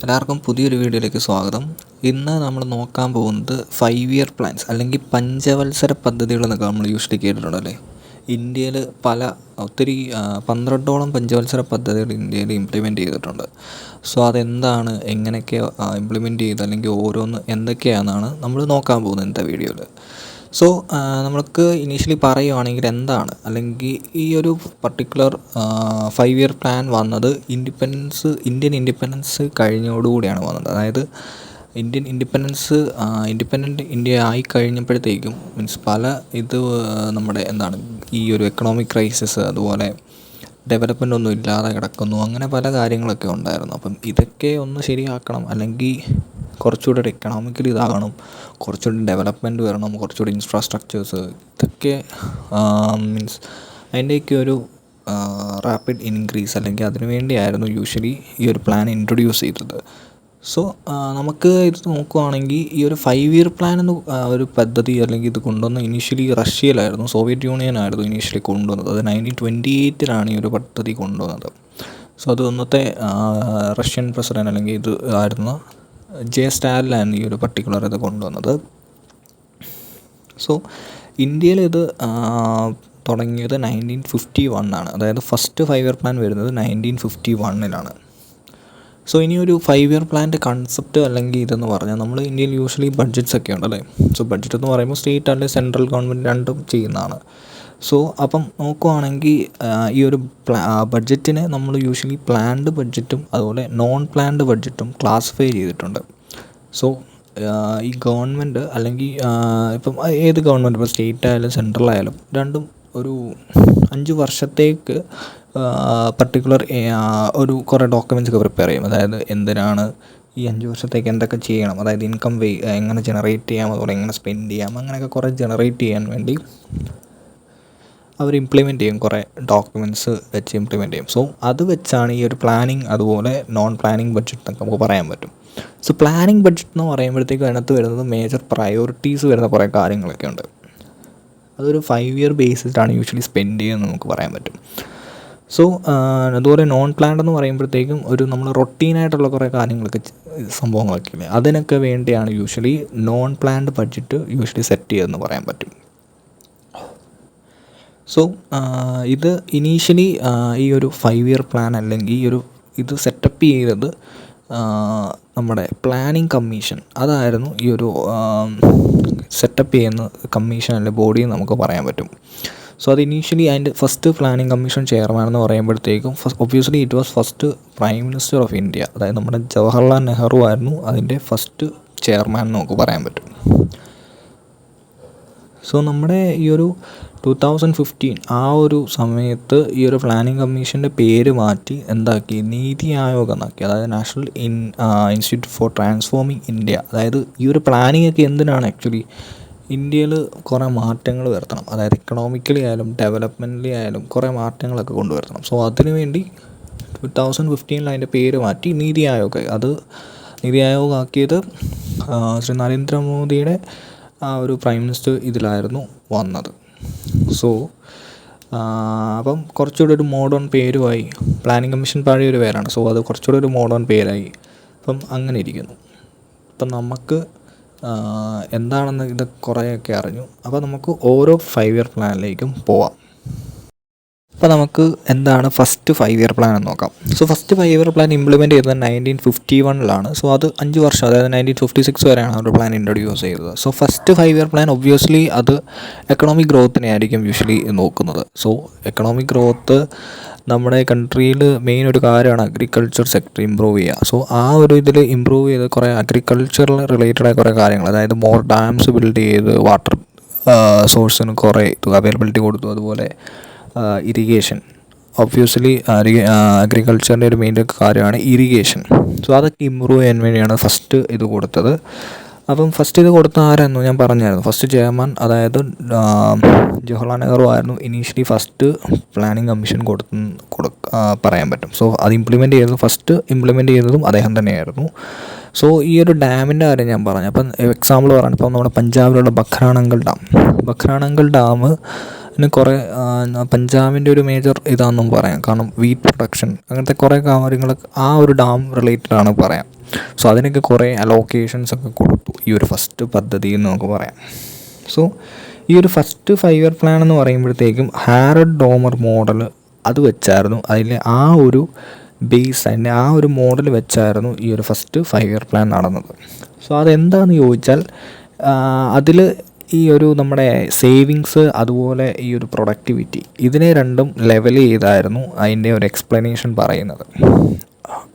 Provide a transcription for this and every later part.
എല്ലാവർക്കും പുതിയൊരു വീഡിയോയിലേക്ക് സ്വാഗതം. ഇന്ന് നമ്മൾ നോക്കാൻ പോകുന്നത് 5 ഇയർ പ്ലാൻസ് അല്ലെങ്കിൽ പഞ്ചവത്സര പദ്ധതികളെന്നൊക്കെ നമ്മൾ യൂഷ്വലി കേട്ടിട്ടുണ്ടല്ലേ. ഇന്ത്യയിൽ ഒത്തിരി 12ഓളം പഞ്ചവത്സര പദ്ധതികൾ ഇന്ത്യയിൽ ഇംപ്ലിമെൻറ്റ് ചെയ്തിട്ടുണ്ട്. സോ അതെന്താണ്, എങ്ങനെയൊക്കെ ഇംപ്ലിമെൻറ്റ് ചെയ്ത് അല്ലെങ്കിൽ ഓരോന്ന് എന്തൊക്കെയാണെന്നാണ് നമ്മൾ നോക്കാൻ പോകുന്നത് ഇന്നത്തെ വീഡിയോയിൽ. സോ നമ്മൾക്ക് ഇനീഷ്യലി പറയുകയാണെങ്കിൽ എന്താണ്, അല്ലെങ്കിൽ ഈ ഒരു പർട്ടിക്കുലർ 5 ഇയർ പ്ലാൻ വന്നത് ഇന്ത്യൻ ഇൻഡിപെൻഡൻസ് കഴിഞ്ഞോടുകൂടിയാണ് വന്നത്. അതായത് ഇൻഡിപെൻഡൻറ്റ് ഇന്ത്യ ആയി കഴിഞ്ഞപ്പോഴത്തേക്കും നമ്മുടെ ഈ ഒരു എക്കണോമിക് ക്രൈസിസ്, അതുപോലെ ഡെവലപ്മെൻ്റ് ഒന്നും ഇല്ലാതെ കിടക്കുന്നു, അങ്ങനെ പല കാര്യങ്ങളൊക്കെ ഉണ്ടായിരുന്നു. അപ്പം ഇതൊക്കെ ഒന്ന് ശരിയാക്കണം, അല്ലെങ്കിൽ കുറച്ചുകൂടെ എക്കണോമിക്കലി ഇതാകണം, കുറച്ചുകൂടി ഡെവലപ്മെൻറ്റ് വരണം, കുറച്ചുകൂടി ഇൻഫ്രാസ്ട്രക്ചേഴ്സ്, ഇതൊക്കെ അതിൻ്റെയൊക്കെ ഒരു റാപ്പിഡ് ഇൻക്രീസ്, അല്ലെങ്കിൽ അതിനു വേണ്ടിയായിരുന്നു യൂഷ്വലി ഈ ഒരു പ്ലാൻ ഇൻട്രൊഡ്യൂസ് ചെയ്തത്. സോ നമുക്ക് ഇത് നോക്കുകയാണെങ്കിൽ ഈ ഒരു 5 ഇയർ പ്ലാൻ ഒരു പദ്ധതി അല്ലെങ്കിൽ ഇത് കൊണ്ടുവന്ന ഇനീഷ്യലി റഷ്യയിലായിരുന്നു, സോവിയറ്റ് യൂണിയനായിരുന്നു ഇനീഷ്യലി കൊണ്ടുവന്നത്. അത് 1928 ഈ ഒരു പദ്ധതി കൊണ്ടുവന്നത്. സോ അത് അന്നത്തെ റഷ്യൻ പ്രസിഡൻ്റ് അല്ലെങ്കിൽ ഇത് ആയിരുന്ന സ്റ്റാലിനാണ് ഈ ഒരു പർട്ടിക്കുലർ ഇത് കൊണ്ടുവന്നത്. സോ ഇന്ത്യയിൽ ഇത് തുടങ്ങിയത് 1951 ആണ്. അതായത് ഫസ്റ്റ് 5 ഇയർ പ്ലാൻ വരുന്നത് 1951 സോ ഇനി ഒരു 5 ഇയർ പ്ലാൻ്റെ കൺസെപ്റ്റ് അല്ലെങ്കിൽ ഇതെന്ന് പറഞ്ഞാൽ, നമ്മൾ ഇന്ത്യയിൽ യൂഷ്വലി ബഡ്ജറ്റ്സ് ഒക്കെ ഉണ്ടല്ലേ. സോ ബഡ്ജറ്റ് എന്ന് പറയുമ്പോൾ സ്റ്റേറ്റ് അല്ലെങ്കിൽ സെൻട്രൽ ഗവൺമെൻറ് രണ്ടും ചെയ്യുന്നതാണ്. സോ അപ്പം നോക്കുവാണെങ്കിൽ ഈ ഒരു ബഡ്ജറ്റിനെ നമ്മൾ യൂഷ്വലി പ്ലാൻഡ് ബഡ്ജറ്റും അതുപോലെ നോൺ പ്ലാൻഡ് ബഡ്ജറ്റും ക്ലാസിഫൈ ചെയ്തിട്ടുണ്ട്. സോ ഈ ഗവൺമെൻറ് അല്ലെങ്കിൽ ഇപ്പം ഏത് ഗവൺമെൻറ്, ഇപ്പോൾ സ്റ്റേറ്റ് ആയാലും സെൻട്രൽ ആയാലും രണ്ടും ഒരു 5 വർഷത്തേക്ക് പർട്ടിക്കുലർ കുറേ ഡോക്യുമെൻറ്റ്സ് ഒക്കെ പ്രിപ്പയർ ചെയ്യും. അതായത് എന്തിനാണ് ഈ 5 വർഷത്തേക്ക് എന്തൊക്കെ ചെയ്യണം, അതായത് ഇൻകം എങ്ങനെ ജനറേറ്റ് ചെയ്യാം, അതുപോലെ എങ്ങനെ സ്പെൻഡ് ചെയ്യാം, അങ്ങനെയൊക്കെ കുറേ ജനറേറ്റ് ചെയ്യാൻ വേണ്ടി അവർ ഇംപ്ലിമെൻറ്റ് ചെയ്യും, കുറേ ഡോക്യുമെൻറ്റ്സ് വെച്ച് ഇംപ്ലിമെൻറ്റ് ചെയ്യും. സോ അത് വെച്ചാണ് ഈ ഒരു പ്ലാനിങ് അതുപോലെ നോൺ പ്ലാനിങ് ബഡ്ജറ്റ് എന്നൊക്കെ നമുക്ക് പറയാൻ പറ്റും. സോ പ്ലാനിങ് ബഡ്ജറ്റ് എന്ന് പറയുമ്പോഴത്തേക്കും അതിനകത്ത് വരുന്നത് മേജർ പ്രയോറിറ്റീസ് വരുന്ന കുറേ കാര്യങ്ങളൊക്കെ ഉണ്ട്. അതൊരു 5 ഇയർ ബേസിലാണ് യൂഷ്വലി സ്പെൻഡ് ചെയ്യുമെന്ന് നമുക്ക് പറയാൻ പറ്റും. സോ അതുപോലെ നോൺ പ്ലാൻഡ് എന്ന് പറയുമ്പോഴത്തേക്കും നമ്മൾ റൊട്ടീനായിട്ടുള്ള കുറേ സംഭവങ്ങളൊക്കെ ഇല്ലേ, അതിനൊക്കെ വേണ്ടിയാണ് usually non planned budget usually set ചെയ്തതെന്ന് പറയാൻ പറ്റും. സോ ഇത് ഇനീഷ്യലി ഈ ഒരു 5 ഇയർ പ്ലാൻ അല്ലെങ്കിൽ ഇത് സെറ്റപ്പ് ചെയ്തത് നമ്മുടെ പ്ലാനിങ് കമ്മീഷൻ, അതായിരുന്നു ഈ ഒരു സെറ്റപ്പ് ചെയ്യുന്ന കമ്മീഷൻ അല്ലെ ബോഡി എന്ന് നമുക്ക് പറയാൻ പറ്റും. സോ അത് ഇനീഷ്യലി അതിൻ്റെ ഫസ്റ്റ് പ്ലാനിങ് കമ്മീഷൻ ചെയർമാൻ എന്ന് പറയുമ്പോഴത്തേക്കും obviously it was first prime minister of India, അതായത് നമ്മുടെ ജവഹർലാൽ നെഹ്റു ആയിരുന്നു അതിൻ്റെ ഫസ്റ്റ് ചെയർമാൻ എന്ന് നമുക്ക് പറയാൻ പറ്റും. സോ നമ്മുടെ ഈ ഒരു 2015 ആ ഒരു സമയത്ത് ഈ ഒരു പ്ലാനിങ് കമ്മീഷൻ്റെ പേര് മാറ്റി എന്താക്കി, നീതി ആയോഗ് എന്നാക്കി. അതായത് national institute four transforming India. അതായത് ഈ ഒരു പ്ലാനിങ് ഒക്കെ എന്തിനാണ്, ആക്ച്വലി ഇന്ത്യയിൽ കുറേ മാറ്റങ്ങൾ വരുത്തണം, അതായത് എക്കണോമിക്കലി ആയാലും ഡെവലപ്മെൻ്റലി ആയാലും കുറേ മാറ്റങ്ങളൊക്കെ കൊണ്ടുവരുത്തണം. സോ അതിനുവേണ്ടി 2015 അതിൻ്റെ പേര് മാറ്റി നീതി ആയോഗ്. നീതി ആയോഗ് ആക്കിയത് ശ്രീ നരേന്ദ്രമോദിയുടെ ഒരു പ്രൈം മിനിസ്റ്റർ ഇതിലായിരുന്നു വന്നത്. സോ അപ്പം കുറച്ചുകൂടി ഒരു മോഡേൺ പേരുമായി. പ്ലാനിങ് കമ്മീഷൻ പഴയ ഒരു പേരാണ്, സോ അത് കുറച്ചുകൂടി ഒരു മോഡേൺ പേരായി. അപ്പം അങ്ങനെ ഇരിക്കുന്നു. അപ്പം നമുക്ക് എന്താണെന്ന് ഇത് കുറേയൊക്കെ അറിഞ്ഞു. അപ്പോൾ നമുക്ക് ഓരോ 5 ഇയർ പ്ലാനിലേക്കും പോവാം. അപ്പോൾ നമുക്ക് എന്താണ് ഫസ്റ്റ് 5 ഇയർ പ്ലാൻ എന്ന് നോക്കാം. So first 5 year plan implement ചെയ്തത് 1951 സോ അത് 5 വർഷം, അതായത് 1956 വരെയാണ് ഒരു പ്ലാൻ ഇൻട്രൊഡ്യൂസ് ചെയ്തത്. So first 5 year plan obviously അത് എക്കണോമിക് ഗ്രോത്തിനെ ആയിരിക്കും യൂഷ്വലി നോക്കുന്നത്. സോ എക്കണോമിക് ഗ്രോത്ത് നമ്മുടെ കൺട്രിയിൽ മെയിൻ ഒരു കാര്യമാണ് അഗ്രികൾച്ചർ സെക്ടർ ഇമ്പ്രൂവ് ചെയ്യുക. സോ ആ ഒരു ഇതിൽ ഇമ്പ്രൂവ് ചെയ്ത് കുറേ അഗ്രികൾച്ചറിൽ റിലേറ്റഡ് ആയ കുറേ കാര്യങ്ങൾ, അതായത് മോർ ഡാംസ് ബിൽഡ് ചെയ്ത് വാട്ടർ സോഴ്സിന് കുറേ അവൈലബിലിറ്റി കൊടുത്തു. അതുപോലെ ഇറിഗേഷൻ, ഒബ്വിയസ്ലി അഗ്രികൾച്ചറിൻ്റെ ഒരു മെയിൻ കാര്യമാണ് ഇറിഗേഷൻ. സോ അതൊക്കെ ഇമ്പ്രൂവ് ചെയ്യാൻ വേണ്ടിയാണ് ഫസ്റ്റ് ഇത് കൊടുത്തത്. അപ്പം ഫസ്റ്റ് ഇത് കൊടുത്ത ആരായിരുന്നു ഞാൻ പറഞ്ഞായിരുന്നു, ഫസ്റ്റ് ചെയർമാൻ അതായത് ജവഹർലാൽ നെഹ്റു ആയിരുന്നു ഇനീഷ്യലി ഫസ്റ്റ് പ്ലാനിങ് കമ്മീഷൻ പറയാൻ പറ്റും. സോ അത് ഫസ്റ്റ് ഇംപ്ലിമെൻറ്റ് ചെയ്തതും അദ്ദേഹം തന്നെയായിരുന്നു. സോ ഈ ഒരു ഡാമിൻ്റെ കാര്യം ഞാൻ പറഞ്ഞു. അപ്പം എക്സാമ്പിൾ പറഞ്ഞു, ഇപ്പം നമ്മുടെ പഞ്ചാബിലുള്ള ബഖ്രാനങ്കൽ ഡാം പിന്നെ കുറേ പഞ്ചാബിൻ്റെ ഒരു മേജർ ഇതാണെന്നും പറയാം. കാരണം വീറ്റ് പ്രൊഡക്ഷൻ അങ്ങനത്തെ കുറേ കാര്യങ്ങൾ ആ ഒരു ഡാം റിലേറ്റഡ് ആണ് പറയാം. സോ അതിനൊക്കെ കുറേ അലോക്കേഷൻസ് ഒക്കെ കൊടുത്തു ഈ ഒരു ഫസ്റ്റ് പദ്ധതി എന്ന് നമുക്ക് പറയാം. സോ ഈ ഒരു ഫസ്റ്റ് 5 ഇയർ പ്ലാൻ എന്ന് പറയുമ്പോഴത്തേക്കും ഹാരഡ് ഡോമർ മോഡൽ അത് വെച്ചായിരുന്നു, അതിൽ ആ ഒരു ബേസ് അതിൻ്റെ ആ ഒരു മോഡൽ വെച്ചായിരുന്നു ഈ ഒരു ഫസ്റ്റ് 5 ഇയർ പ്ലാൻ നടന്നത്. സോ അതെന്താണെന്ന് ചോദിച്ചാൽ അതിൽ ഈ ഒരു നമ്മുടെ സേവിങ്സ് അതുപോലെ ഈ ഒരു പ്രൊഡക്ടിവിറ്റി ഇതിനെ രണ്ടും ലെവൽ ചെയ്തായിരുന്നു അതിൻ്റെ ഒരു എക്സ്പ്ലനേഷൻ പറയുന്നത്.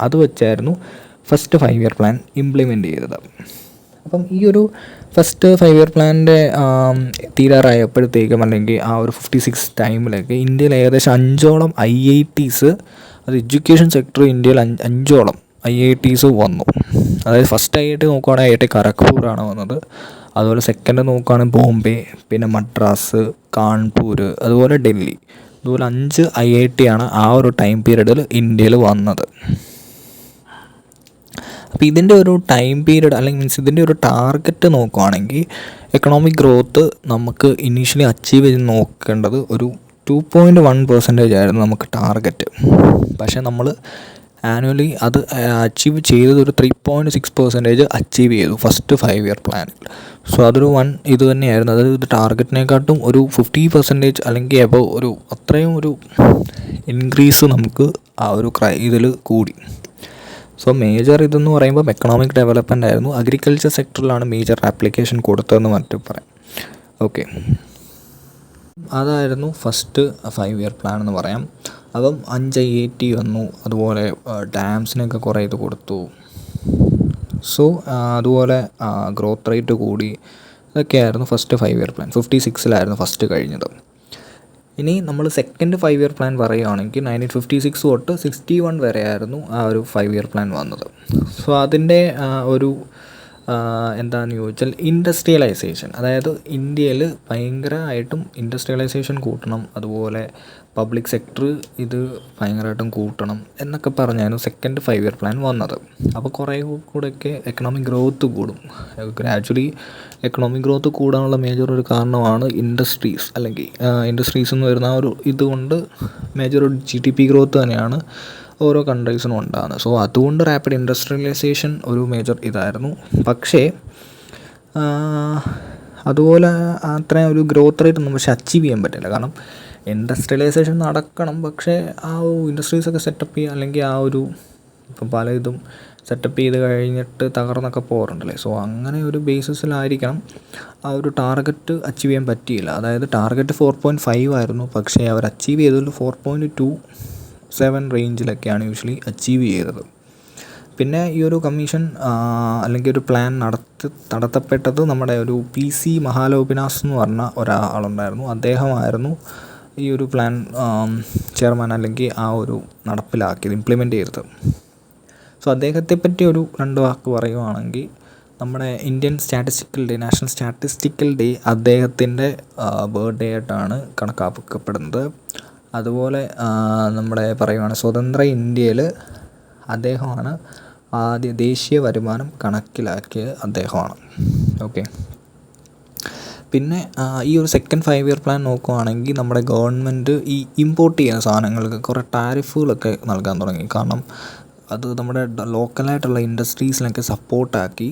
അത് വെച്ചായിരുന്നു ഫസ്റ്റ് 5 ഇയർ പ്ലാൻ ഇംപ്ലിമെൻ്റ് ചെയ്തത്. അപ്പം ഈ ഒരു ഫസ്റ്റ് 5 ഇയർ പ്ലാനിൻ്റെ തീരാറായപ്പോഴത്തേക്കും അല്ലെങ്കിൽ ആ ഒരു 56 ടൈമിലൊക്കെ ഇന്ത്യയിൽ ഏകദേശം 5ഓളം IITs, അത് എഡ്യൂക്കേഷൻ സെക്ടർ ഇന്ത്യയിൽ 5ഓളം IITs വന്നു. അതായത് ഫസ്റ്റ് IIT നോക്കുകയാണെങ്കിൽ IIT ഖരഗ്പൂറാണ് വന്നത്. അതുപോലെ സെക്കൻഡ് നോക്കുകയാണെങ്കിൽ ബോംബെ, പിന്നെ മദ്രാസ്, കാൺപൂർ, അതുപോലെ ഡൽഹി. അതുപോലെ 5 IIT ആണ് ആ ഒരു ടൈം പീരീഡിൽ ഇന്ത്യയിൽ വന്നത്. അപ്പോൾ ഇതിൻ്റെ ഒരു ടൈം പീരീഡ് അല്ലെങ്കിൽ മീൻസ് ഇതിൻ്റെ ഒരു ടാർഗറ്റ് നോക്കുകയാണെങ്കിൽ എക്കണോമിക് ഗ്രോത്ത് നമുക്ക് ഇനീഷ്യലി അച്ചീവ് ചെയ്ത് നോക്കേണ്ടത് ഒരു 2.1% ആയിരുന്നു നമുക്ക് ടാർഗറ്റ്. പക്ഷേ നമ്മൾ ആനുവലി അത് അച്ചീവ് ചെയ്തത് ഒരു 3.6% അച്ചീവ് ചെയ്തു ഫസ്റ്റ് 5 ഇയർ പ്ലാനിൽ. സോ അതൊരു ഇത് തന്നെയായിരുന്നു. അതായത് ടാർഗറ്റിനെക്കാട്ടും ഒരു 50% അല്ലെങ്കിൽ എബവ് ഒരു അത്രയും ഒരു ഇൻക്രീസ് നമുക്ക് ആ ഒരു ഇതിൽ കൂടി. സോ മേജർ ഇതെന്ന് പറയുമ്പോൾ എക്കണോമിക് ഡെവലപ്മെൻ്റ് ആയിരുന്നു. അഗ്രികൾച്ചർ സെക്ടറിലാണ് മേജർ ആപ്ലിക്കേഷൻ കൊടുത്തതെന്ന് മറ്റും പറയാം. ഓക്കെ, അതായിരുന്നു ഫസ്റ്റ് 5 ഇയർ പ്ലാൻ എന്ന് പറയാം. അപ്പം 5 IIT വന്നു, അതുപോലെ ഡാംസിനൊക്കെ കുറേ ഇത് കൊടുത്തു. സോ അതുപോലെ ഗ്രോത്ത് റേറ്റ് കൂടി. ഇതൊക്കെയായിരുന്നു ഫസ്റ്റ് 5 ഇയർ പ്ലാൻ. 56-ലായിരുന്നു ഫസ്റ്റ് കഴിഞ്ഞത്. ഇനി നമ്മൾ സെക്കൻഡ് 5 ഇയർ പ്ലാൻ പറയുകയാണെങ്കിൽ 1956 തൊട്ട് 61 വരെയായിരുന്നു ആ ഒരു 5 ഇയർ പ്ലാൻ വന്നത്. സോ അതിൻ്റെ ഒരു എന്താണെന്ന് ചോദിച്ചാൽ ഇൻഡസ്ട്രിയലൈസേഷൻ, അതായത് ഇന്ത്യയിൽ ഭയങ്കരമായിട്ടും ഇൻഡസ്ട്രിയലൈസേഷൻ കൂട്ടണം, അതുപോലെ പബ്ലിക് സെക്ടർ ഇത് ഭയങ്കരമായിട്ടും കൂട്ടണം എന്നൊക്കെ പറഞ്ഞായിരുന്നു സെക്കൻഡ് 5 ഇയർ പ്ലാൻ വന്നത്. അപ്പോൾ കുറേ കൂടെയൊക്കെ എക്കണോമിക് ഗ്രോത്ത് കൂടും. ഗ്രാജുവലി എക്കണോമിക് ഗ്രോത്ത് കൂടാനുള്ള മേജർ ഒരു കാരണമാണ് ഇൻഡസ്ട്രീസ്, അല്ലെങ്കിൽ ഇൻഡസ്ട്രീസ് എന്ന് വരുന്ന ഒരു ഇതുകൊണ്ട് മേജർ ഒരു GDP ഗ്രോത്ത് തന്നെയാണ് ഓരോ കൺട്രീസിനും ഉണ്ടാകുന്നത്. സോ അതുകൊണ്ട് റാപ്പിഡ് ഇൻഡസ്ട്രിയലൈസേഷൻ ഒരു മേജർ ഇതായിരുന്നു. പക്ഷേ അതുപോലെ അത്രയും ഒരു ഗ്രോത്ത് റേറ്റ് ഒന്നും പക്ഷേ അച്ചീവ് ചെയ്യാൻ പറ്റില്ല. കാരണം ഇൻഡസ്ട്രിയലൈസേഷൻ നടക്കണം, പക്ഷേ ആ ഒരു ഇൻഡസ്ട്രീസൊക്കെ സെറ്റപ്പ് ചെയ്യുക, അല്ലെങ്കിൽ ആ ഒരു ഇപ്പം പല ഇതും സെറ്റപ്പ് ചെയ്ത് കഴിഞ്ഞിട്ട് തകർന്നൊക്കെ പോകാറുണ്ടല്ലേ. സോ അങ്ങനെ ഒരു ബേസിസിലായിരിക്കണം ആ ഒരു ടാർഗറ്റ് അച്ചീവ് ചെയ്യാൻ പറ്റിയില്ല. അതായത് ടാർഗറ്റ് 4.5 ആയിരുന്നു, പക്ഷേ അവർ അച്ചീവ് ചെയ്തതിൽ 4.27 റേഞ്ചിലൊക്കെയാണ് യൂഷ്വലി അച്ചീവ് ചെയ്തത്. പിന്നെ ഈ ഒരു കമ്മീഷൻ അല്ലെങ്കിൽ ഒരു പ്ലാൻ നടത്തപ്പെട്ടത് നമ്മുടെ ഒരു PC മഹാലോപിനാസ് എന്ന് പറഞ്ഞ ഒരാളുണ്ടായിരുന്നു. അദ്ദേഹമായിരുന്നു ഈ ഒരു പ്ലാൻ ചെയർമാൻ, അല്ലെങ്കിൽ ആ ഒരു നടപ്പിലാക്കിയത്, ഇംപ്ലിമെൻ്റ് ചെയ്തത്. സോ അദ്ദേഹത്തെ പറ്റി ഒരു 2 വാക്ക് പറയുകയാണെങ്കിൽ നമ്മുടെ Indian statistical day, national statistical day അദ്ദേഹത്തിൻ്റെ ബർത്ത്ഡേ ആയിട്ടാണ് കണക്കാക്കപ്പെടുന്നത്. അതുപോലെ നമ്മുടെ പറയുകയാണെങ്കിൽ സ്വതന്ത്ര ഇന്ത്യയിൽ അദ്ദേഹമാണ് ആദ്യ ദേശീയ വരുമാനം കണക്കിലാക്കിയത് അദ്ദേഹമാണ്. ഓക്കെ, പിന്നെ ഈ ഒരു സെക്കൻഡ് 5 ഇയർ പ്ലാൻ നോക്കുകയാണെങ്കിൽ നമ്മുടെ ഗവൺമെൻറ് ഈ ഇമ്പോർട്ട് ചെയ്യുന്ന സാധനങ്ങൾക്ക് കുറേ ടാരിഫുകളൊക്കെ നൽകാൻ തുടങ്ങി. കാരണം അത് നമ്മുടെ ലോക്കലായിട്ടുള്ള ഇൻഡസ്ട്രീസിനൊക്കെ സപ്പോർട്ടാക്കി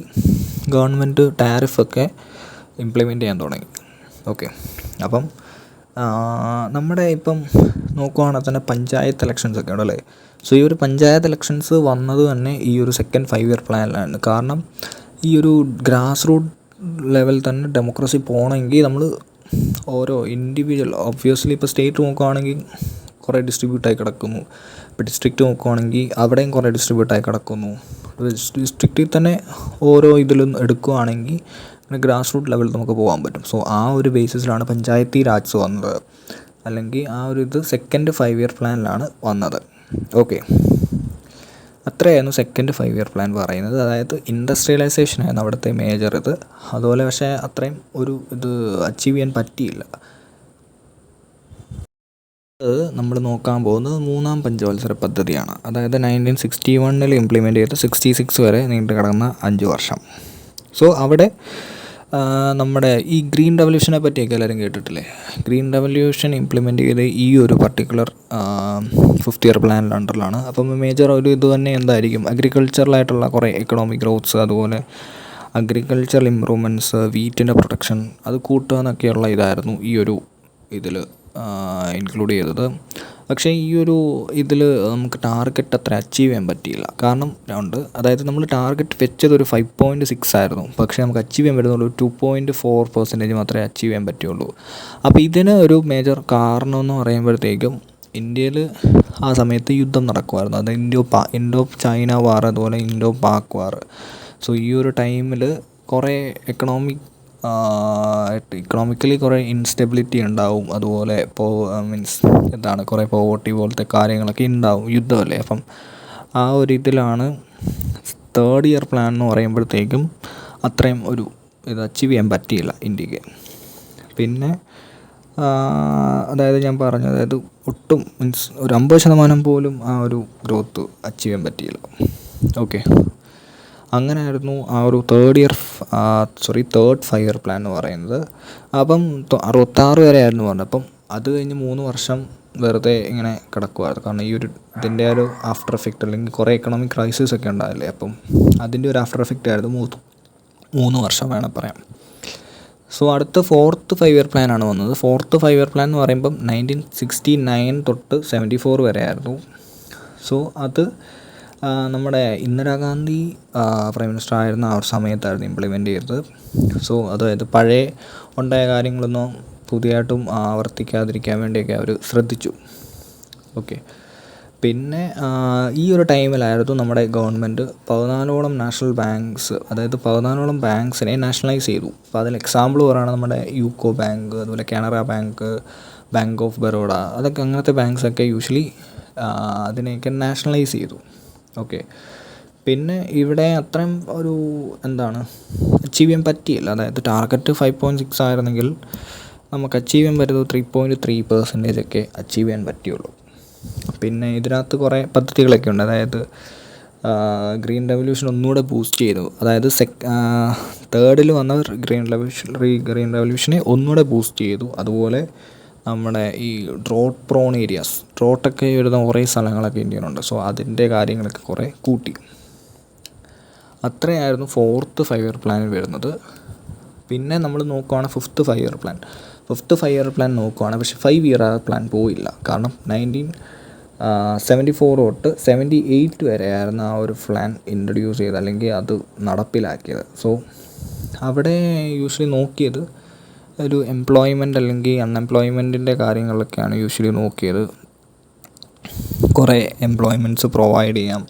ഗവൺമെൻറ് ടാരിഫൊക്കെ ഇംപ്ലിമെൻ്റ് ചെയ്യാൻ തുടങ്ങി. ഓക്കെ, അപ്പം നമ്മുടെ ഇപ്പം നോക്കുകയാണെങ്കിൽ തന്നെ പഞ്ചായത്ത് ഇലക്ഷൻസ് ഒക്കെ ഉണ്ടല്ലേ. സോ ഈ ഒരു പഞ്ചായത്ത് ഇലക്ഷൻസ് വന്നത് തന്നെ ഈ ഒരു സെക്കൻഡ് 5 ഇയർ പ്ലാനിലാണ്. കാരണം ഈ ഒരു ഗ്രാസ് റൂട്ട് ലെവൽ തന്നെ ഡെമോക്രസി പോകണമെങ്കിൽ നമ്മൾ ഓരോ ഇൻഡിവിജ്വൽ, ഒബ്വിയസ്ലി ഇപ്പോൾ സ്റ്റേറ്റ് നോക്കുകയാണെങ്കിൽ കുറേ ഡിസ്ട്രിബ്യൂട്ടായി കിടക്കുന്നു. ഇപ്പോൾ ഡിസ്ട്രിക്റ്റ് നോക്കുകയാണെങ്കിൽ അവിടെയും കുറേ ഡിസ്ട്രിബ്യൂട്ടായി കിടക്കുന്നു. ഡിസ്ട്രിക്റ്റിൽ തന്നെ ഓരോ ഇതിലും എടുക്കുകയാണെങ്കിൽ അങ്ങനെ ഗ്രാസ് റൂട്ട് ലെവലിൽ നമുക്ക് പോകാൻ പറ്റും. സോ ആ ഒരു ബേസിസിലാണ് പഞ്ചായത്തി രാജ് വന്നത്, അല്ലെങ്കിൽ ആ ഒരു ഇത് സെക്കൻഡ് 5 ഇയർ പ്ലാനിലാണ് വന്നത്. ഓക്കെ, അത്രയായിരുന്നു സെക്കൻഡ് 5 ഇയർ പ്ലാൻ പറയുന്നത്. അതായത് ഇൻഡസ്ട്രിയലൈസേഷൻ ആയിരുന്നു അവിടുത്തെ മേജർ ഇത്. അതുപോലെ പക്ഷേ അത്രയും ഒരു ഇത് അച്ചീവ് ചെയ്യാൻ പറ്റിയില്ല. നമ്മൾ നോക്കാൻ പോകുന്നത് 3-ാം പഞ്ചവത്സര പദ്ധതിയാണ്. അതായത് 1961 ഇംപ്ലിമെൻ്റ് ചെയ്ത് 66 വരെ നീണ്ടു കിടന്ന 5 വർഷം. സോ അവിടെ നമ്മുടെ ഈ ഗ്രീൻ റെവല്യൂഷനെ പറ്റിയൊക്കെ എല്ലാവരും കേട്ടിട്ടില്ലേ? ഗ്രീൻ റെവല്യൂഷൻ ഇംപ്ലിമെൻ്റ് ചെയ്ത് ഈ ഒരു പർട്ടിക്കുലർ 50 ഇയർ പ്ലാനിൻ്റെ അണ്ടറിലാണ്. അപ്പം മേജർ ഒരു ഇത് തന്നെ എന്തായിരിക്കും, അഗ്രികൾച്ചറലായിട്ടുള്ള കുറേ എക്കണോമിക് ഗ്രോത്ത്സ്, അതുപോലെ അഗ്രികൾച്ചറൽ ഇമ്പ്രൂവ്മെൻറ്റ്സ്, വീറ്റിൻ്റെ പ്രൊട്ടക്ഷൻ അത് കൂട്ടുക എന്നൊക്കെയുള്ള ഇതായിരുന്നു ഈ ഒരു ഇതിൽ ഇൻക്ലൂഡ് ചെയ്തത്. പക്ഷേ ഈ ഒരു ഇതിൽ നമുക്ക് ടാർഗറ്റ് അത്ര അച്ചീവ് ചെയ്യാൻ പറ്റിയില്ല. കാരണം ഉണ്ട്, അതായത് നമ്മൾ ടാർഗറ്റ് വെച്ചത് ഒരു 5.6 ആയിരുന്നു. പക്ഷേ നമുക്ക് അച്ചീവ് ചെയ്യാൻ പറ്റുന്നുള്ളൂ 2.4% മാത്രമേ അച്ചീവ് ചെയ്യാൻ പറ്റുള്ളൂ. അപ്പോൾ ഇതിന് ഒരു മേജർ കാരണം എന്ന് പറയുമ്പോഴത്തേക്കും ഇന്ത്യയിൽ ആ സമയത്ത് യുദ്ധം നടക്കുമായിരുന്നു. അത് ഇൻഡോ ചൈന വാർ, അതുപോലെ ഇൻഡോ പാക് വാർ. സോ ഈ ഒരു ടൈമിൽ കുറേ ഇക്കണോമിക്കലി കുറേ ഇൻസ്റ്റെബിലിറ്റി ഉണ്ടാവും. അതുപോലെ എന്താണ്, കുറേ പോവർട്ടി പോലത്തെ കാര്യങ്ങളൊക്കെ ഉണ്ടാവും, യുദ്ധമല്ലേ. അപ്പം ആ ഒരു ഇതിലാണ് 3rd ഇയർ പ്ലാൻ എന്ന് പറയുമ്പോഴത്തേക്കും അത്രയും ഒരു ഇത് അച്ചീവ് ചെയ്യാൻ പറ്റിയില്ല ഇന്ത്യക്ക്. പിന്നെ അതായത് ഞാൻ പറഞ്ഞു, അതായത് ഒട്ടും ഒരു 50% പോലും ആ ഒരു ഗ്രോത്ത് അച്ചീവ് ചെയ്യാൻ പറ്റിയില്ല. ഓക്കെ, അങ്ങനെയായിരുന്നു ആ ഒരു 3rd 5 ഇയർ പ്ലാൻ എന്ന് പറയുന്നത്. അപ്പം 66 വരെ ആയിരുന്നു പറഞ്ഞത്. അപ്പം അത് കഴിഞ്ഞ് 3 വർഷം വെറുതെ ഇങ്ങനെ കിടക്കുമായിരുന്നു. കാരണം ഈ ഒരു ഇതിൻ്റെ ഒരു ആഫ്റ്റർ എഫക്റ്റ്, അല്ലെങ്കിൽ കുറേ എക്കണോമിക് ക്രൈസിസ് ഒക്കെ ഉണ്ടാവില്ലേ, അപ്പം അതിൻ്റെ ഒരു ആഫ്റ്റർ എഫക്റ്റ് ആയിരുന്നു 3 വർഷം വേണം പറയാം. സോ അടുത്ത 4th 5 ഇയർ പ്ലാനാണ് വന്നത്. 4th 5 ഇയർ പ്ലാൻ എന്ന് പറയുമ്പം 1969 തൊട്ട് 74 വരെ ആയിരുന്നു. സോ അത് നമ്മുടെ ഇന്ദിരാഗാന്ധി പ്രൈം മിനിസ്റ്റർ ആയിരുന്ന ആ ഒരു സമയത്തായിരുന്നു ഇംപ്ലിമെൻ്റ് ചെയ്തത്. സോ അതായത് പഴയ ഉണ്ടായ കാര്യങ്ങളൊന്നും പുതിയതായിട്ടും ആവർത്തിക്കാതിരിക്കാൻ വേണ്ടിയൊക്കെ അവർ ശ്രദ്ധിച്ചു. ഓക്കെ, പിന്നെ ഈ ഒരു ടൈമിലായിരുന്നു നമ്മുടെ ഗവൺമെൻറ് 14ഓളം നാഷണൽ ബാങ്ക്സ്, അതായത് 14ഓളം ബാങ്ക്സിനെ നാഷണലൈസ് ചെയ്തു. അപ്പോൾ അതിൽ എക്സാമ്പിൾ പറയുകയാണ് നമ്മുടെ യൂക്കോ ബാങ്ക്, അതുപോലെ Canara bank, bank of Baroda, അതൊക്കെ അങ്ങനത്തെ ബാങ്ക്സൊക്കെ യൂഷ്വലി അതിനെയൊക്കെ നാഷണലൈസ് ചെയ്തു. ഓക്കെ, പിന്നെ ഇവിടെ അത്രയും ഒരു അച്ചീവ് ചെയ്യാൻ പറ്റിയില്ല. അതായത് ടാർഗറ്റ് 5.6 ആയിരുന്നെങ്കിൽ നമുക്ക് അച്ചീവ് ചെയ്യാൻ പറ്റുന്നത് 3.3% ഒക്കെ അച്ചീവ് ചെയ്യാൻ പറ്റിയുള്ളൂ. പിന്നെ ഇതിനകത്ത് കുറേ പദ്ധതികളൊക്കെ ഉണ്ട്. അതായത് ഗ്രീൻ റെവല്യൂഷൻ ഒന്നുകൂടെ ബൂസ്റ്റ് ചെയ്തു. അതായത് 3rd വന്ന ഗ്രീൻ റെവല്യൂഷനെ ഒന്നുകൂടെ ബൂസ്റ്റ് ചെയ്തു. അതുപോലെ നമ്മുടെ ഈ ഡ്രോട്ട് പ്രോൺ ഏരിയാസ്, ഡ്രോട്ടൊക്കെ വരുന്ന കുറേ സ്ഥലങ്ങളൊക്കെ ഇന്ത്യയിലുണ്ട്. സോ അതിൻ്റെ കാര്യങ്ങളൊക്കെ കുറേ കൂട്ടി. അത്രയായിരുന്നു 4th 5 ഇയർ പ്ലാനിൽ വരുന്നത്. പിന്നെ നമ്മൾ നോക്കുകയാണ് 5th 5 year plan. 5th 5 year plan നോക്കുകയാണ്, പക്ഷേ 5 ഇയർ പ്ലാൻ പോയില്ല. കാരണം 1974 തൊട്ട് 78 വരെയായിരുന്നു ആ ഒരു പ്ലാൻ ഇൻട്രൊഡ്യൂസ് ചെയ്തത്, അല്ലെങ്കിൽ അത് നടപ്പിലാക്കിയത്. സോ അവിടെ യൂഷ്വലി നോക്കിയത് ഒരു എംപ്ലോയ്മെൻ്റ് അല്ലെങ്കിൽ അൺഎംപ്ലോയ്മെൻറ്റിൻ്റെ കാര്യങ്ങളൊക്കെയാണ് യൂഷ്വലി നോക്കിയത്. കുറേ എംപ്ലോയ്മെൻറ്റ്സ് പ്രൊവൈഡ് ചെയ്യാം,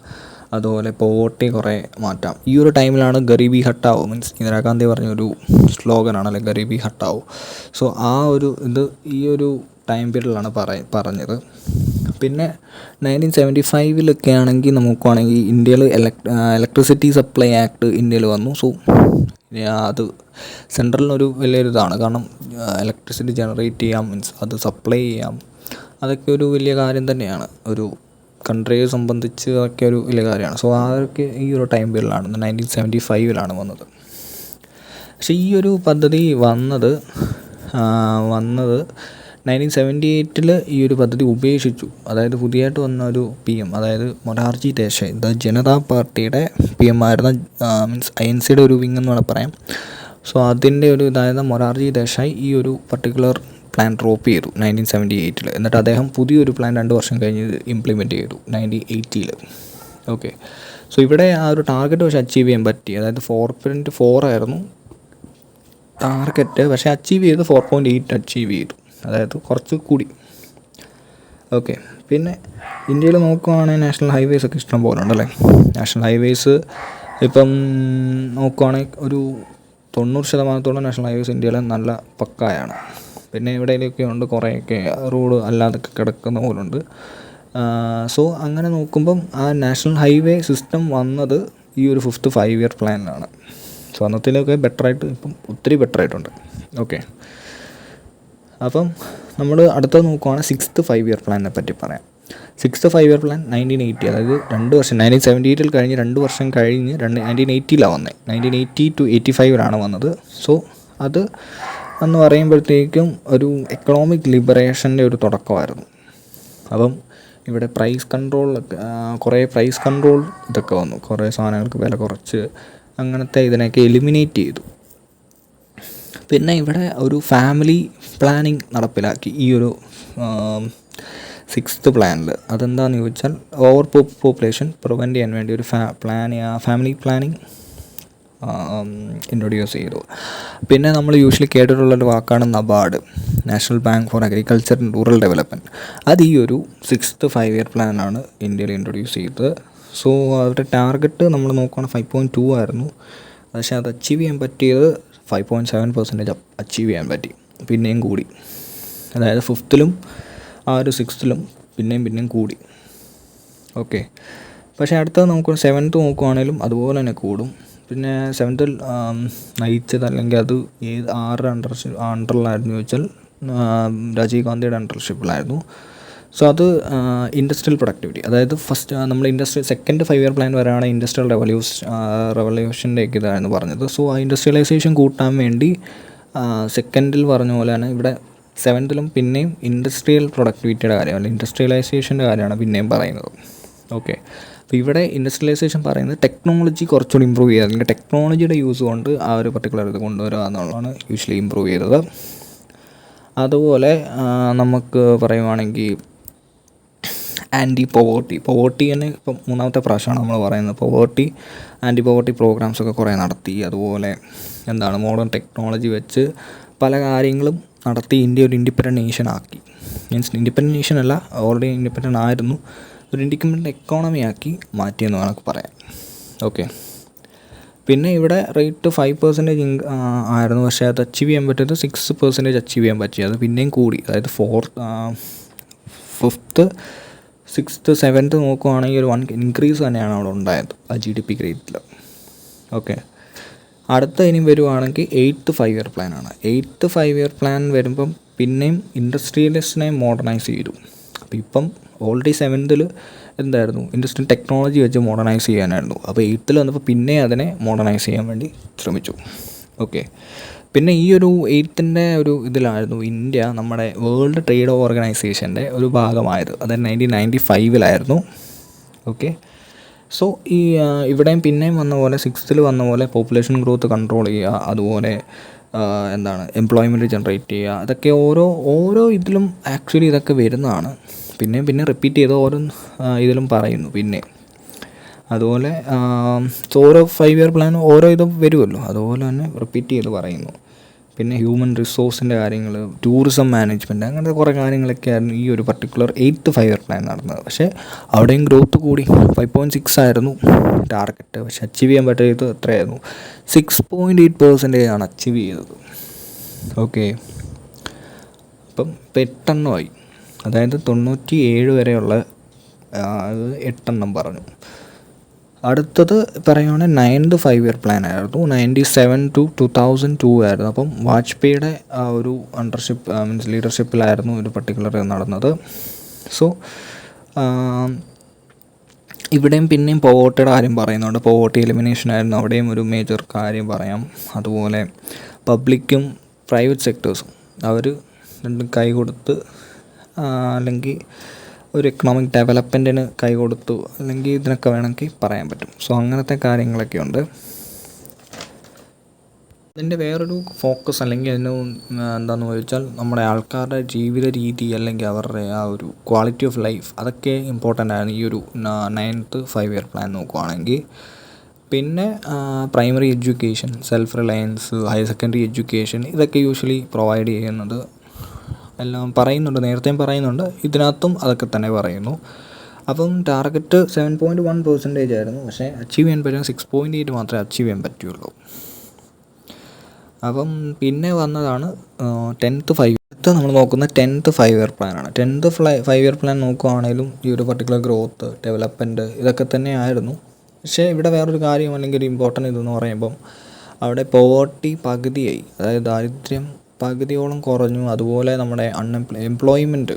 അതുപോലെ പോവർട്ടി കുറേ മാറ്റാം. ഈ ഒരു ടൈമിലാണ് ഗരീബി ഹട്ടാവോ, ഇന്ദിരാഗാന്ധി പറഞ്ഞൊരു സ്ലോഗനാണല്ലേ ഗരീബി ഹട്ടാവോ. സോ ആ ഒരു ഇത് ഈ ഒരു ടൈം പീരീഡിലാണ് പറഞ്ഞത്. പിന്നെ 1975 ആണെങ്കിൽ നോക്കുവാണെങ്കിൽ ഇന്ത്യയിൽ ഇലക്ട്രിസിറ്റി സപ്ലൈ ആക്ട് ഇന്ത്യയിൽ വന്നു. സോ അത് സെൻട്രലിനൊരു വലിയൊരിതാണ്. കാരണം ഇലക്ട്രിസിറ്റി ജനറേറ്റ് ചെയ്യാം, അത് സപ്ലൈ ചെയ്യാം, അതൊക്കെ ഒരു വലിയ കാര്യം തന്നെയാണ്. ഒരു കൺട്രിയെ സംബന്ധിച്ച് അതൊക്കെ ഒരു വലിയ കാര്യമാണ്. സോ അതൊക്കെ ഈ ഒരു ടൈം പീരീഡിലാണ് 1975 വന്നത്. പക്ഷേ ഈ ഒരു പദ്ധതി വന്നത് 1978 ഈ ഒരു പദ്ധതി ഉപേക്ഷിച്ചു. അതായത് പുതിയതായിട്ട് വന്ന ഒരു PM, അതായത് മൊറാർജി ദേശായി, ജനതാ പാർട്ടിയുടെ PM ആയിരുന്ന, INCയുടെ ഒരു വിങ് എന്ന് വേണം പറയാം. സോ അതിൻ്റെ ഒരു ഇതായിരുന്ന മൊറാർജി ദേശായി ഈ ഒരു പർട്ടിക്കുലർ പ്ലാൻ ഡ്രോപ്പ് ചെയ്തു 1978. എന്നിട്ട് അദ്ദേഹം പുതിയൊരു പ്ലാൻ 2 വർഷം കഴിഞ്ഞ് ഇംപ്ലിമെൻ്റ് ചെയ്തു 1980. ഓക്കെ, സോ ഇവിടെ ആ ഒരു ടാർഗറ്റ് പക്ഷേ അച്ചീവ് ചെയ്യാൻ പറ്റി. അതായത് 4.4 ആയിരുന്നു ടാർഗറ്റ്, പക്ഷേ അച്ചീവ് ചെയ്ത് 4.8 അച്ചീവ് ചെയ്തു. അതായത് കുറച്ച് കൂടി. ഓക്കെ, പിന്നെ ഇന്ത്യയിൽ നോക്കുവാണെങ്കിൽ നാഷണൽ ഹൈവേസ് ഒക്കെ ഇഷ്ടം പോലെ ഉണ്ടല്ലേ. നാഷണൽ ഹൈവേസ് ഇപ്പം നോക്കുവാണെങ്കിൽ ഒരു 90% നാഷണൽ ഹൈവേസ് ഇന്ത്യയിൽ നല്ല പക്കായാണ്. പിന്നെ ഇവിടെയൊക്കെ ഉണ്ട് കുറേയൊക്കെ റോഡ് അല്ലാതൊക്കെ കിടക്കുന്ന പോലുണ്ട്. സോ അങ്ങനെ നോക്കുമ്പം ആ നാഷണൽ ഹൈവേ സിസ്റ്റം വന്നത് ഈ ഒരു 5th 5 ഇയർ പ്ലാനിലാണ്. സോ അന്നത്തിലൊക്കെ ബെറ്ററായിട്ട് ഇപ്പം ഒത്തിരി ബെറ്ററായിട്ടുണ്ട്. ഓക്കെ, അപ്പം നമ്മൾ അടുത്തത് നോക്കുവാണെങ്കിൽ 6th 5 ഇയർ പ്ലാനിനെ പറ്റി പറയാം. സിക്സ്ത് 5 ഇയർ പ്ലാൻ 1980, അതായത് 2 വർഷം 1978 കഴിഞ്ഞ് 2 വർഷം കഴിഞ്ഞ് 1980 വന്നത്. 1980 to 85 വന്നത്. സോ അത് എന്ന് പറയുമ്പോഴത്തേക്കും ഒരു എക്കണോമിക് ലിബറേഷൻ്റെ ഒരു തുടക്കമായിരുന്നു. അപ്പം ഇവിടെ പ്രൈസ് കൺട്രോളൊക്കെ കുറേ പ്രൈസ് കൺട്രോൾ ഇതൊക്കെ വന്നു. കുറേ സാധനങ്ങൾക്ക് വില കുറച്ച് അങ്ങനത്തെ ഇതിനെയൊക്കെ എലിമിനേറ്റ് ചെയ്തു. പിന്നെ ഇവിടെ ഒരു ഫാമിലി പ്ലാനിങ് നടപ്പിലാക്കി ഈ ഒരു സിക്സ്ത് പ്ലാനിൽ. അതെന്താണെന്ന് ചോദിച്ചാൽ ഓവർ പോപ്പുലേഷൻ പ്രിവെൻറ്റ് ചെയ്യാൻ വേണ്ടി ഒരു ഫാമിലി പ്ലാനിങ് ഇൻട്രൊഡ്യൂസ് ചെയ്തു. പിന്നെ നമ്മൾ യൂഷ്വലി കേട്ടിട്ടുള്ളൊരു വാക്കാണ് NABARD, national bank for agriculture and rural development. അത് ഈ ഒരു സിക്സ്ത് 5 ഇയർ പ്ലാനാണ് ഇന്ത്യയിൽ ഇൻട്രൊഡ്യൂസ് ചെയ്തത്. സോ അവരുടെ ടാർഗറ്റ് നമ്മൾ നോക്കുകയാണെങ്കിൽ 5.2 ആയിരുന്നു. പക്ഷേ അത് അച്ചീവ് ചെയ്യാൻ പറ്റിയത് 5.7% അച്ചീവ് ചെയ്യാൻ പറ്റി. പിന്നെയും കൂടി, അതായത് ഫിഫ്ത്തിലും ആ ഒരു സിക്സ്ത്തിലും പിന്നെയും കൂടി. ഓക്കെ, പക്ഷേ അടുത്തത് നമുക്ക് സെവൻത്ത് നോക്കുവാണെങ്കിലും അതുപോലെ തന്നെ കൂടും. പിന്നെ സെവൻത്തിൽ നയിച്ചത് അല്ലെങ്കിൽ അത് ആരുടെ അണ്ടറിലായിരുന്നു ചോദിച്ചാൽ രാജീവ് ഗാന്ധിയുടെ അണ്ടർഷിപ്പിലായിരുന്നു. സോ അത് ഇൻഡസ്ട്രിയൽ പ്രൊഡക്ടിവിറ്റി, അതായത് ഫസ്റ്റ് നമ്മൾ സെക്കൻഡ് 5 ഇയർ പ്ലാൻ വരെയാണ് ഇൻഡസ്ട്രിയൽ റെവല്യൂഷൻ്റെ ഒക്കെ ഇതായിരുന്നു പറഞ്ഞത്. സോ ആ ഇൻഡസ്ട്രിയലൈസേഷൻ കൂട്ടാൻ വേണ്ടി സെക്കൻഡിൽ പറഞ്ഞ പോലെ തന്നെ ഇവിടെ സെവൻത്തിലും പിന്നെയും ഇൻഡസ്ട്രിയൽ പ്രൊഡക്ടിവിറ്റിയുടെ കാര്യം അല്ലെങ്കിൽ ഇൻഡസ്ട്രിയലൈസേഷൻ്റെ കാര്യമാണ് പിന്നെയും പറയുന്നത്. ഓക്കെ, അപ്പോൾ ഇവിടെ ഇൻഡസ്ട്രിയലൈസേഷൻ പറയുന്നത് ടെക്നോളജി കുറച്ചുകൂടി ഇമ്പ്രൂവ് ചെയ്യുക, അല്ലെങ്കിൽ ടെക്നോളജിയുടെ യൂസ് കൊണ്ട് ആ ഒരു പർട്ടിക്കുലർ ഇത് കൊണ്ടുവരിക എന്നുള്ളതാണ് യൂഷ്വലി ഇമ്പ്രൂവ് ചെയ്തത്. അതുപോലെ നമുക്ക് പറയുവാണെങ്കിൽ ആൻറ്റി പോവേർട്ടി തന്നെ ഇപ്പം 3ാമത്തെ പ്രാവശ്യമാണ് നമ്മൾ പറയുന്നത്. ആൻറ്റി പോവേർട്ടി പ്രോഗ്രാംസൊക്കെ കുറേ നടത്തി. അതുപോലെ മോഡേൺ ടെക്നോളജി വെച്ച് പല കാര്യങ്ങളും നടത്തി ഇന്ത്യ ഒരു ഇൻഡിപെൻഡൻറ്റ് നേഷൻ ആക്കി. മീൻസ് ഇൻഡിപെൻഡൻറ്റ് നേഷൻ അല്ല, ഓൾറെഡി ഇൻഡിപെൻഡൻ്റ് ആയിരുന്നു, ഒരു ഇൻഡിപെൻഡൻറ്റ് എക്കോണമി ആക്കി മാറ്റിയെന്ന് വേണമെങ്കിൽ പറയാം. ഓക്കെ, പിന്നെ ഇവിടെ റേറ്റ് 5% ആയിരുന്നു. പക്ഷേ അത് അച്ചീവ് ചെയ്യാൻ പറ്റിയത് 6% അച്ചീവ് ചെയ്യാൻ പറ്റി. അത് പിന്നെയും കൂടി, അതായത് ഫിഫ്ത്ത് 6th 7th നോക്കുവാണെങ്കിൽ ഒരു 1 ഇൻക്രീസ് തന്നെയാണ് അവിടെ ഉണ്ടായത് ആ GDP ഗ്രേറ്റിൽ. ഓക്കെ, അടുത്ത ഇനി വരുവാണെങ്കിൽ 8th 5 ഇയർ പ്ലാനാണ്. 8th 5 ഇയർ പ്ലാൻ വരുമ്പം പിന്നെയും ഇൻഡസ്ട്രിയലിസ്റ്റിനെ മോഡേണൈസ് ചെയ്തു. അപ്പോൾ ഇപ്പം ഓൾറെഡി 7th എന്തായിരുന്നു, ഇൻഡസ്ട്രിയൽ ടെക്നോളജി വെച്ച് മോഡേണൈസ് ചെയ്യാനായിരുന്നു. അപ്പോൾ 8th വന്നപ്പോൾ പിന്നെ അതിനെ മോഡേണൈസ് ചെയ്യാൻ വേണ്ടി ശ്രമിച്ചു. ഓക്കെ, പിന്നെ ഈ ഒരു 8th ഒരു ഇതിലായിരുന്നു ഇന്ത്യ നമ്മുടെ വേൾഡ് ട്രേഡ് ഓർഗനൈസേഷൻ്റെ ഒരു ഭാഗമായത്. അത് 1995 ഓക്കെ, സോ ഈ ഇവിടെയും പിന്നെയും വന്ന പോലെ 6th വന്ന പോലെ പോപ്പുലേഷൻ ഗ്രോത്ത് കൺട്രോൾ ചെയ്യുക, അതുപോലെ എംപ്ലോയ്മെൻറ്റ് ജനറേറ്റ് ചെയ്യുക, അതൊക്കെ ഓരോ ഇതിലും ആക്ച്വലി ഇതൊക്കെ വരുന്നതാണ്. പിന്നെ റിപ്പീറ്റ് ചെയ്ത് ഓരോ ഇതിലും പറയുന്നു. പിന്നെ അതുപോലെ ഓരോ 5 ഇയർ പ്ലാൻ ഓരോ ഇതും വരുമല്ലോ, അതുപോലെ തന്നെ റിപ്പീറ്റ് ചെയ്ത് പറയുന്നു. പിന്നെ ഹ്യൂമൻ റിസോഴ്സിൻ്റെ കാര്യങ്ങൾ, ടൂറിസം മാനേജ്മെൻറ്റ്, അങ്ങനത്തെ കുറേ കാര്യങ്ങളൊക്കെ ആയിരുന്നു ഈ ഒരു പർട്ടിക്കുലർ 8th 5 ഇയർ പ്ലാൻ നടന്നത്. പക്ഷേ അവിടെയും ഗ്രോത്ത് കൂടി. 5.6 ആയിരുന്നു ടാർഗറ്റ്, പക്ഷേ അച്ചീവ് ചെയ്യാൻ പറ്റിയത് എത്രയായിരുന്നു, 6.8% അച്ചീവ് ചെയ്തത്. ഓക്കെ, അപ്പം 8 അതായത് 97 വരെയുള്ള 8 പറഞ്ഞു. അടുത്തത് പറയുകയാണെങ്കിൽ 9th 5 ഇയർ പ്ലാൻ ആയിരുന്നു. 97 to 2002 ആയിരുന്നു. അപ്പം വാജ്പേയിയുടെ ആ ഒരു മീൻസ് ലീഡർഷിപ്പിലായിരുന്നു ഒരു പർട്ടിക്കുലർ നടന്നത്. സോ ഇവിടെയും പിന്നെയും പോവേർട്ടിയുടെ കാര്യം പറയുന്നുണ്ട്. പോവേർട്ടി എലിമിനേഷൻ ആയിരുന്നു അവിടെയും ഒരു മേജർ കാര്യം പറയാം. അതുപോലെ പബ്ലിക്കും പ്രൈവറ്റ് സെക്ടേഴ്സും അവർ രണ്ടും കൈ കൊടുത്ത് അല്ലെങ്കിൽ ഒരു എക്കണോമിക് ഡെവലപ്മെൻറ്റിന് കൈ കൊടുത്തു, അല്ലെങ്കിൽ ഇതിനൊക്കെ വേണമെങ്കിൽ പറയാൻ പറ്റും. സോ അങ്ങനത്തെ കാര്യങ്ങളൊക്കെ ഉണ്ട്. അതിൻ്റെ വേറൊരു ഫോക്കസ് അല്ലെങ്കിൽ അതിന് എന്താണെന്ന് ചോദിച്ചാൽ നമ്മുടെ ആൾക്കാരുടെ ജീവിത രീതി അല്ലെങ്കിൽ അവരുടെ ആ ഒരു ക്വാളിറ്റി ഓഫ് ലൈഫ്, അതൊക്കെ ഇമ്പോർട്ടൻ്റ് ആണ് ഈ ഒരു 9th 5 ഇയർ പ്ലാൻ നോക്കുവാണെങ്കിൽ. പിന്നെ primary education, self Reliance, higher secondary education, ഇതൊക്കെ യൂഷ്വലി പ്രൊവൈഡ് ചെയ്യുന്നത് എല്ലാം പറയുന്നുണ്ട്, നേരത്തെയും പറയുന്നുണ്ട്, ഇതിനകത്തും അതൊക്കെ തന്നെ പറയുന്നു. അപ്പം ടാർഗറ്റ് 7.1% ആയിരുന്നു. പക്ഷേ അച്ചീവ് ചെയ്യാൻ പറ്റുന്ന 6.8 മാത്രമേ അച്ചീവ് ചെയ്യാൻ പറ്റുള്ളൂ. അപ്പം പിന്നെ വന്നതാണ് 10th 5. അടുത്ത് നമ്മൾ നോക്കുന്ന 10th 5 ഇയർ പ്ലാനാണ്. 10th 5 ഇയർ പ്ലാൻ നോക്കുകയാണെങ്കിലും ഈ ഒരു പർട്ടിക്കുലർ ഗ്രോത്ത്, ഡെവലപ്മെൻറ്റ്, ഇതൊക്കെ തന്നെ ആയിരുന്നു. പക്ഷേ ഇവിടെ വേറൊരു കാര്യം അല്ലെങ്കിൽ ഒരു ഇമ്പോർട്ടൻ്റ് ഇതെന്ന് പറയുമ്പം അവിടെ പോവേർട്ടി പകുതിയായി, അതായത് ദാരിദ്ര്യം പകുതിയോളം കുറഞ്ഞു. അതുപോലെ നമ്മുടെ എംപ്ലോയ്മെൻറ്റ്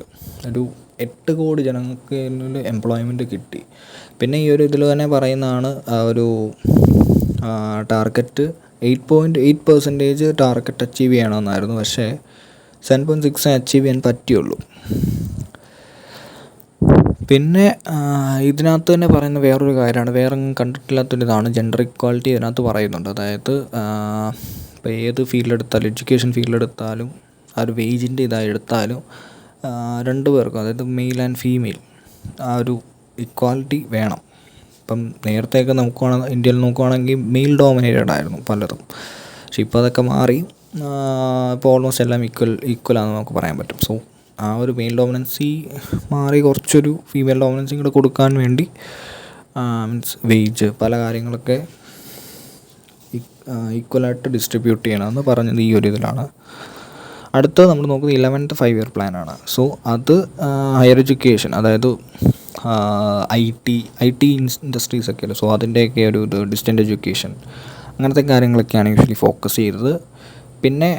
ഒരു 8 കോടി ജനങ്ങൾക്ക് എംപ്ലോയ്മെൻറ്റ് കിട്ടി. പിന്നെ ഈ ഒരു ഇതിൽ തന്നെ പറയുന്നതാണ് ഒരു ടാർഗറ്റ് 8.8% ടാർഗറ്റ് അച്ചീവ് ചെയ്യണമെന്നായിരുന്നു. പക്ഷേ 7.6 അച്ചീവ് ചെയ്യാൻ പറ്റിയുള്ളൂ. പിന്നെ ഇതിനകത്ത് തന്നെ പറയുന്ന വേറൊരു കാര്യമാണ്, വേറെ കണ്ടിട്ടില്ലാത്തൊരിതാണ് ജെൻഡർ ഇക്വാളിറ്റി ഇതിനകത്ത് പറയുന്നുണ്ട്. അതായത് ഇപ്പോൾ ഏത് ഫീൽഡെടുത്താലും, എഡ്യൂക്കേഷൻ ഫീൽഡെടുത്താലും, ആ ഒരു വേജിൻ്റെ എടുത്താലും 2 പേർക്കും, അതായത് മെയിൽ ആൻഡ് ഫീമെയിൽ, ആ ഒരു ഇക്വാലിറ്റി വേണം. ഇപ്പം നേരത്തെയൊക്കെ ഇന്ത്യയിൽ നോക്കുകയാണെങ്കിൽ മെയിൽ ഡോമിനേറ്റഡ് ആയിരുന്നു പലതും. പക്ഷെ ഇപ്പോൾ അതൊക്കെ മാറി ഇപ്പോൾ ഓൾമോസ്റ്റ് എല്ലാം ഈക്വലാണെന്ന് നമുക്ക് പറയാൻ പറ്റും. സോ ആ ഒരു മെയിൽ ഡോമിനൻസി മാറി കുറച്ചൊരു ഫീമെയിൽ ഡോമിനൻസി കൂടെ കൊടുക്കാൻ വേണ്ടി മീൻസ് വേജ് പല കാര്യങ്ങളൊക്കെ ഈക്വലായിട്ട് ഡിസ്ട്രിബ്യൂട്ട് ചെയ്യണമെന്ന് പറഞ്ഞത് ഈ ഒരു ഇതിലാണ്. അടുത്തത് നമ്മൾ നോക്കുന്നത് 11th 5-year പ്ലാനാണ്. സോ അത് ഹയർ എഡ്യൂക്കേഷൻ, അതായത് ഐ ടി ഇൻഡസ്ട്രീസൊക്കെ അല്ലേ, സോ അതിൻ്റെയൊക്കെ ഒരു ഇത് ഡിസ്റ്റൻ്റ് എഡ്യൂക്കേഷൻ അങ്ങനത്തെ കാര്യങ്ങളൊക്കെയാണ് യൂഷ്വലി ഫോക്കസ് ചെയ്തത്. പിന്നെ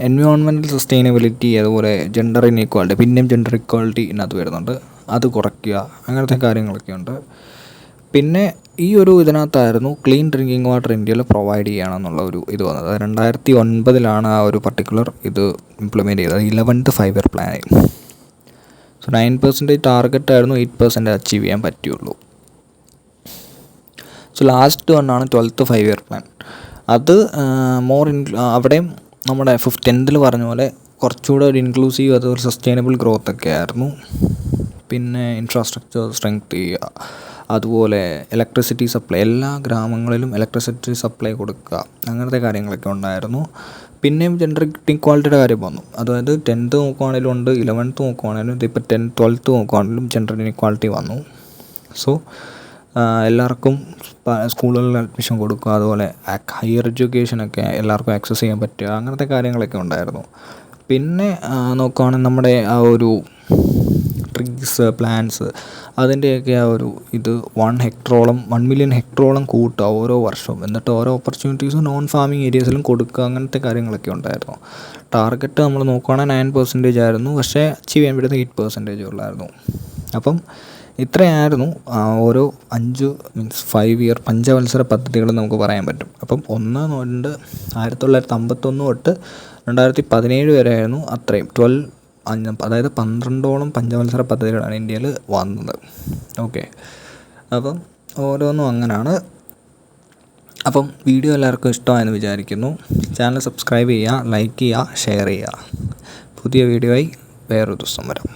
എൻവയോൺമെൻറ്റൽ സസ്റ്റൈനബിലിറ്റി, അതുപോലെ ജെൻഡർ ഇൻഇക്വാളിറ്റി, പിന്നെയും ജെൻഡർ ഇക്വാളിറ്റി ഇതിനകത്ത് വരുന്നുണ്ട്, അത് കുറയ്ക്കുക, അങ്ങനത്തെ കാര്യങ്ങളൊക്കെ ഉണ്ട്. പിന്നെ ഈ ഒരു ഇതിനകത്തായിരുന്നു ക്ലീൻ ഡ്രിങ്കിങ് വാട്ടർ ഇന്ത്യയിൽ പ്രൊവൈഡ് ചെയ്യണമെന്നുള്ള ഒരു ഇത് വന്നത്. 2009 ആ ഒരു പർട്ടിക്കുലർ ഇത് ഇംപ്ലിമെൻറ്റ് ചെയ്തത് 11th 5-year പ്ലാനിൽ. സോ 9% ടാർഗറ്റായിരുന്നു, 8% അച്ചീവ് ചെയ്യാൻ പറ്റുള്ളൂ. സോ ലാസ്റ്റ് വണ്ണാണ് 12th 5-year പ്ലാൻ. അത് അവിടെയും നമ്മുടെ 10th പറഞ്ഞ പോലെ കുറച്ചുകൂടെ ഒരു ഇൻക്ലൂസീവ്, അതൊരു സസ്റ്റൈനബിൾ ഗ്രോത്ത് ഒക്കെ ആയിരുന്നു. പിന്നെ ഇൻഫ്രാസ്ട്രക്ചർ സ്ട്രെങ്ത് ചെയ്യുക, അതുപോലെ ഇലക്ട്രിസിറ്റി സപ്ലൈ, എല്ലാ ഗ്രാമങ്ങളിലും ഇലക്ട്രിസിറ്റി സപ്ലൈ കൊടുക്കുക, അങ്ങനത്തെ കാര്യങ്ങളൊക്കെ ഉണ്ടായിരുന്നു. പിന്നെയും ജെൻഡർ ഇക്വാളിറ്റിയുടെ കാര്യം വന്നു. അതായത് 10th നോക്കുവാണെങ്കിലും ഉണ്ട്, 11th നോക്കുവാണെങ്കിലും, ഇതിപ്പോൾ 12th നോക്കുവാണെങ്കിലും ജെൻഡർ ഇക്വാളിറ്റി വന്നു. സോ എല്ലാവർക്കും സ്കൂളുകളിൽ അഡ്മിഷൻ കൊടുക്കുക, അതുപോലെ ഹയർ എഡ്യൂക്കേഷനൊക്കെ എല്ലാവർക്കും ആക്സസ് ചെയ്യാൻ പറ്റുക, അങ്ങനത്തെ കാര്യങ്ങളൊക്കെ ഉണ്ടായിരുന്നു. പിന്നെ നോക്കുകയാണെങ്കിൽ നമ്മുടെ ആ ഒരു ട്രീസ്, പ്ലാന്റ്സ്, അതിൻ്റെയൊക്കെ ആ ഒരു ഇത് 1 million ഹെക്ടറോളം കൂട്ടുക ഓരോ വർഷവും. എന്നിട്ട് ഓരോ ഓപ്പർച്യൂണിറ്റീസും നോൺ ഫാമിംഗ് ഏരിയസിലും കൊടുക്കുക, അങ്ങനത്തെ കാര്യങ്ങളൊക്കെ ഉണ്ടായിരുന്നു. ടാർഗറ്റ് നമ്മൾ നോക്കുകയാണെങ്കിൽ 9% ആയിരുന്നു, പക്ഷേ അച്ചീവ് ചെയ്യാൻ പറ്റുന്നത് 8% ഉള്ളായിരുന്നു. അപ്പം ഇത്രയായിരുന്നു ഓരോ 5 പഞ്ചവത്സര പദ്ധതികൾ നമുക്ക് പറയാൻ പറ്റും. അപ്പം 1951 തൊട്ട് 2017 വരെ ആയിരുന്നു അത്രയും. അതായത് 12ഓളം പഞ്ചവത്സര പദ്ധതികളാണ് ഇന്ത്യയിൽ വന്നത്. ഓക്കെ, അപ്പം ഓരോന്നും അങ്ങനെയാണ്. അപ്പം വീഡിയോ എല്ലാവർക്കും ഇഷ്ടമായെന്ന് വിചാരിക്കുന്നു. ചാനൽ സബ്സ്ക്രൈബ് ചെയ്യുക, ലൈക്ക് ചെയ്യുക, ഷെയർ ചെയ്യുക. പുതിയ വീഡിയോ ആയി വേറൊരു ദിവസം വരാം.